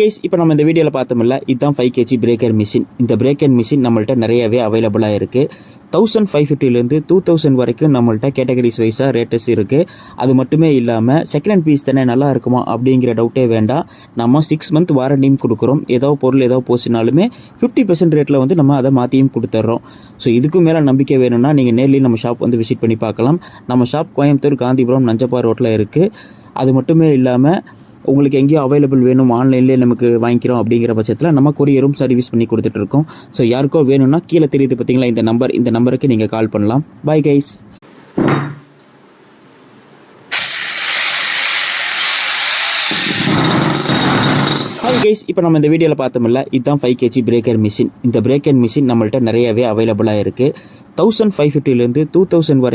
Guys, இப்போ நம்ம இந்த வீடியோவில் பார்த்தோம்ல, இதுதான் 5 kg பிரேக்கர் மிஷின். இந்த பிரேக்கர் மிஷின் நம்மள்ட்ட நிறையவே அவைலபிளாக இருக்குது. 1550லேருந்து 2000 வரைக்கும் நம்மள்ட்ட கேட்டகரிஸ் வைஸாக ரேட்டஸ் இருக்குது. அது மட்டுமே இல்லாமல் செகண்ட் ஹேண்ட் பீஸ் தானே நல்லா இருக்குமா அப்படிங்கிற டவுட்டே வேண்டாம். நம்ம 6 மந்த் வாரண்டியும் கொடுக்குறோம். ஏதோ பொருள் ஏதோ போச்சுனாலுமே 50% ரேட்டில் வந்து நம்ம அதை மாற்றியும் கொடுத்துட்றோம். ஸோ இதுக்கும் மேலே நம்பிக்கை வேணும்னா நீங்கள் நேர்லேயும் நம்ம ஷாப் வந்து விசிட் பண்ணி பார்க்கலாம். நம்ம ஷாப் கோயம்புத்தூர், காந்திபுரம், நஞ்சப்பா ரோட்டில் இருக்குது. அது மட்டுமே இல்லாமல் உங்களுக்கு எங்கேயோ அவைலபிள் வேணும், ஆன்லைன்லேயே நமக்கு வாங்கிக்கிறோம் அப்படிங்கிற பட்சத்தில் நம்ம கொரியரும் சர்வீஸ் பண்ணி கொடுத்துட்ருக்கோம். ஸோ யாருக்கோ வேணும்னா கீழே தெரியுது பார்த்தீங்களா இந்த நம்பருக்கு நீங்கள் கால் பண்ணலாம். Bye guys. ஹாய் கைஸ், இப்போ நம்ம இந்த வீடியோவில் பார்த்தோம்ல, இதுதான் 5 kg பிரேக்கர் மிஷின். இந்த பிரேக்கர் மிஷின் நம்மள்ட்ட நிறையவே அவைலபிளாக இருக்குது. 1550லேருந்து 2000 வரை